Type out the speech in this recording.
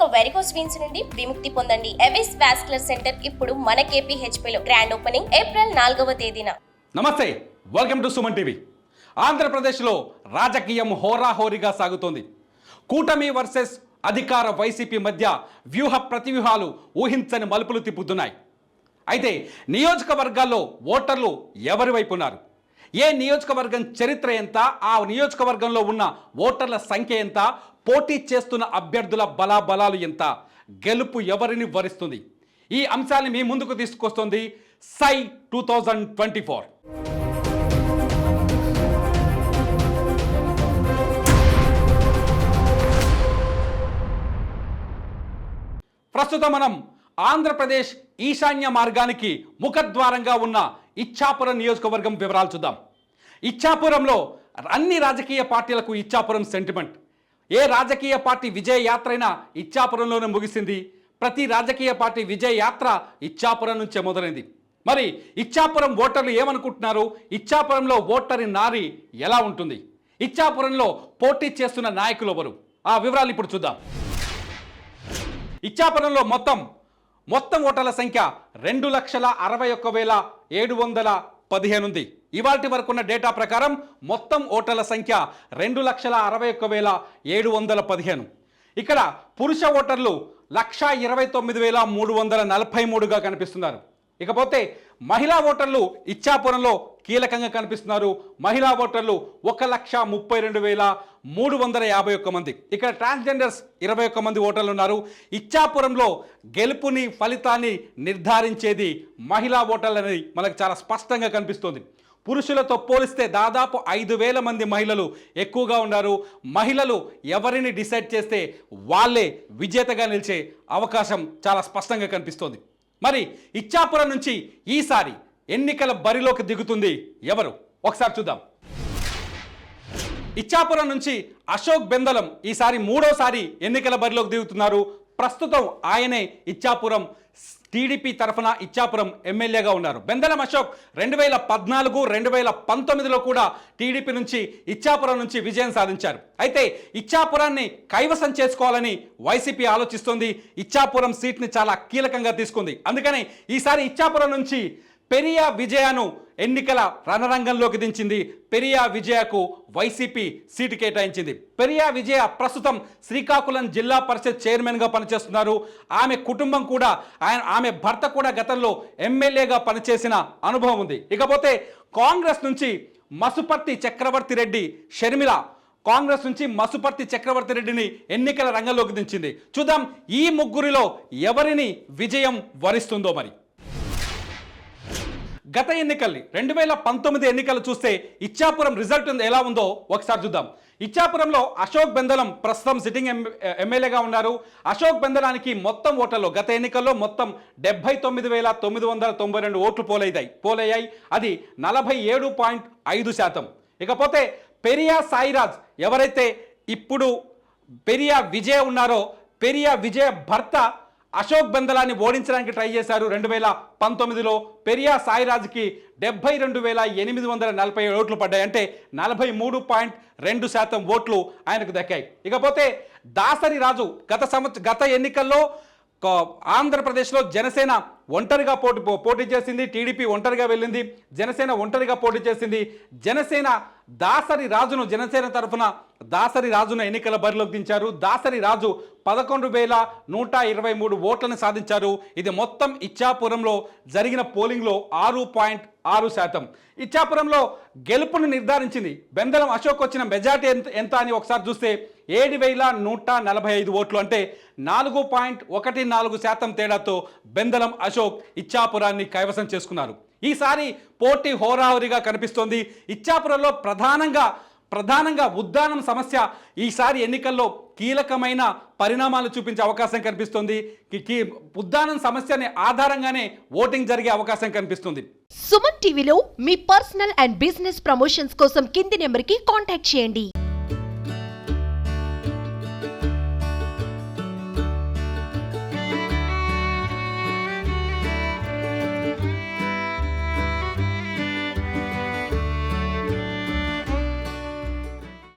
ఇక varicose veins నుండి విముక్తి పొందండి. ఎవిస్ వాస్కులర్ సెంటర్ ఇప్పుడు మన KPHP లో గ్రాండ్ ఓపెనింగ్ ఏప్రిల్ 4వ తేదీన. నమస్తే, వెల్కమ్ టు సుమన్ టీవీ. ఆంధ్రప్రదేశ్లో రాజకీయం హోరాహోరీగా సాగుతోంది. కూటమి వర్సెస్ అధికార వైసీపీ మధ్య వ్యూహ ప్రతివ్యూహాలు ఊహించని మలుపులు తిప్పుతున్నాయి. అయితే నియోజకవర్గాల్లో ఓటర్లు ఎవరి వైపు ఉన్నారు? ఏ నియోజకవర్గం చరిత్ర ఎంత, ఆ నియోజకవర్గంలో ఉన్న ఓటర్ల సంఖ్య ఎంత, పోటీ చేస్తున్న అభ్యర్థుల బలాబలాలు ఎంత, గెలుపు ఎవరిని వరిస్తుంది? ఈ అంశాన్ని మీ ముందుకు తీసుకొస్తుంది సై 2024. ప్రస్తుతం మనం ఆంధ్రప్రదేశ్ ఈశాన్య మార్గానికి ముఖద్వారంగా ఉన్న ఇచ్చాపురం నియోజకవర్గం వివరాలు చూద్దాం. ఇచ్చాపురంలో అన్ని రాజకీయ పార్టీలకు ఇచ్చాపురం సెంటిమెంట్. ఏ రాజకీయ పార్టీ విజయ యాత్ర అయినా ఇచ్చాపురంలోనే ముగిసింది. ప్రతి రాజకీయ పార్టీ విజయ యాత్ర ఇచ్చాపురం నుంచే మొదలైంది. మరి ఇచ్చాపురం ఓటర్లు ఏమనుకుంటున్నారు? ఇచ్చాపురంలో ఓటరి నారి ఎలా ఉంటుంది? ఇచ్చాపురంలో పోటీ చేస్తున్న నాయకులు ఎవరు? ఆ వివరాలు ఇప్పుడు చూద్దాం. ఇచ్చాపురంలో మొత్తం ఓటర్ల సంఖ్య 2,61,715 ఉంది. ఇవాల్టి వరకున్న డేటా ప్రకారం మొత్తం ఓటర్ల సంఖ్య 2,61,715. ఇక్కడ పురుష ఓటర్లు 1,29,343గా కనిపిస్తున్నారు. ఇకపోతే మహిళా ఓటర్లు ఇచ్చాపురంలో కీలకంగా కనిపిస్తున్నారు. మహిళా ఓటర్లు 1,32,351 మంది. ఇక్కడ ట్రాన్స్జెండర్స్ 21 మంది ఓటర్లు ఉన్నారు. ఇచ్చాపురంలో గెలుపుని ఫలితాన్ని నిర్ధారించేది మహిళా ఓటర్లు అనేది మనకు చాలా స్పష్టంగా కనిపిస్తుంది. పురుషులతో పోలిస్తే దాదాపు 5,000 మంది మహిళలు ఎక్కువగా ఉన్నారు. మహిళలు ఎవరిని డిసైడ్ చేస్తే వాళ్ళే విజేతగా నిలిచే అవకాశం చాలా స్పష్టంగా కనిపిస్తోంది. మరి ఇచ్చాపురం నుంచి ఈసారి ఎన్నికల బరిలోకి దిగుతుంది ఎవరు? ఒకసారి చూద్దాం. ఇచ్చాపురం నుంచి అశోక్ బెందలం ఈసారి 3వసారి ఎన్నికల బరిలోకి దిగుతున్నారు. ప్రస్తుతం ఆయనే ఇచ్చాపురం టీడీపీ తరఫున ఇచ్చాపురం ఎమ్మెల్యేగా ఉన్నారు. బెందలం అశోక్ 2014, 2019లో కూడా టీడీపీ నుంచి ఇచ్చాపురం నుంచి విజయం సాధించారు. అయితే ఇచ్చాపురాన్ని కైవసం చేసుకోవాలని వైసీపీ ఆలోచిస్తోంది. ఇచ్చాపురం సీట్ని చాలా కీలకంగా తీసుకుంది. అందుకని ఈసారి ఇచ్చాపురం నుంచి పెరియా విజయను ఎన్నికల రణరంగంలోకి దించింది. పెరియా విజయకు వైసీపీ సీటు కేటాయించింది. పెరియా విజయ ప్రస్తుతం శ్రీకాకుళం జిల్లా పరిషత్ చైర్మన్గా పనిచేస్తున్నారు. ఆమె కుటుంబం కూడా ఆమె భర్త కూడా గతంలో ఎమ్మెల్యేగా పనిచేసిన అనుభవం ఉంది. ఇకపోతే కాంగ్రెస్ నుంచి మసుపర్తి చక్రవర్తి రెడ్డి షర్మిల కాంగ్రెస్ నుంచి మసుపర్తి చక్రవర్తి రెడ్డిని ఎన్నికల రంగంలోకి దించింది. చూద్దాం ఈ ముగ్గురిలో ఎవరిని విజయం వరిస్తుందో. మరి గత ఎన్నికల్ని 2019 ఎన్నికలు చూస్తే ఇచ్చాపురం రిజల్ట్ ఎలా ఉందో ఒకసారి చూద్దాం. ఇచ్చాపురంలో అశోక్ బెందలం ప్రస్తుతం సిట్టింగ్ ఎమ్మెల్యేగా ఉన్నారు. అశోక్ బెందలానికి మొత్తం ఓటర్లు గత ఎన్నికల్లో మొత్తం 79,992 ఓట్లు పోలయ్యాయి. అది 47.5%. ఇకపోతే పెరియా సాయిరాజ్ ఎవరైతే ఇప్పుడు పెరియా విజయ్ ఉన్నారో, పెరియా విజయ్ భర్త అశోక్ బెందలాన్ని ఓడించడానికి ట్రై చేశారు. 2019లో పెరియా సాయిరాజ్కి 72,847 ఓట్లు పడ్డాయి. అంటే 43.2% ఓట్లు ఆయనకు దక్కాయి. ఇకపోతే దాసరి రాజు గత ఎన్నికల్లో ఆంధ్రప్రదేశ్లో జనసేన ఒంటరిగా పోటీ చేసింది. టీడీపీ ఒంటరిగా వెళ్ళింది. జనసేన ఒంటరిగా పోటీ చేసింది. జనసేన తరఫున దాసరి రాజును ఎన్నికల బరిలోకి దించారు. దాసరి రాజు 11,123 ఓట్లను సాధించారు. ఇది మొత్తం ఇచ్చాపురంలో జరిగిన పోలింగ్లో 6.6%. ఇచ్చాపురంలో గెలుపును నిర్ధారించింది. బెందలం అశోక్ వచ్చిన మెజార్టీ ఎంత అని ఒకసారి చూస్తే 7,145 ఓట్లు. అంటే 4.14% తేడాతో బెందలం అశోక్ ఇచ్చాపురాన్ని కైవసం చేసుకున్నారు. ఈసారి పోటీ హోరాహోరీగా కనిపిస్తోంది. ఇచ్చాపురంలో ప్రధానంగా ఉద్దానం సమస్య ఈసారి ఎన్నికల్లో కీలకమైన పరిణామాలు చూపించే అవకాశం కనిపిస్తుంది. ఉద్దానం సమస్యని ఆధారంగానే ఓటింగ్ జరిగే అవకాశం కనిపిస్తుంది. సుమన్ టీవీలో మీ పర్సనల్ అండ్ బిజినెస్ ప్రమోషన్స్ కోసం కింది నెంబర్కి కాంటాక్ట్ చేయండి.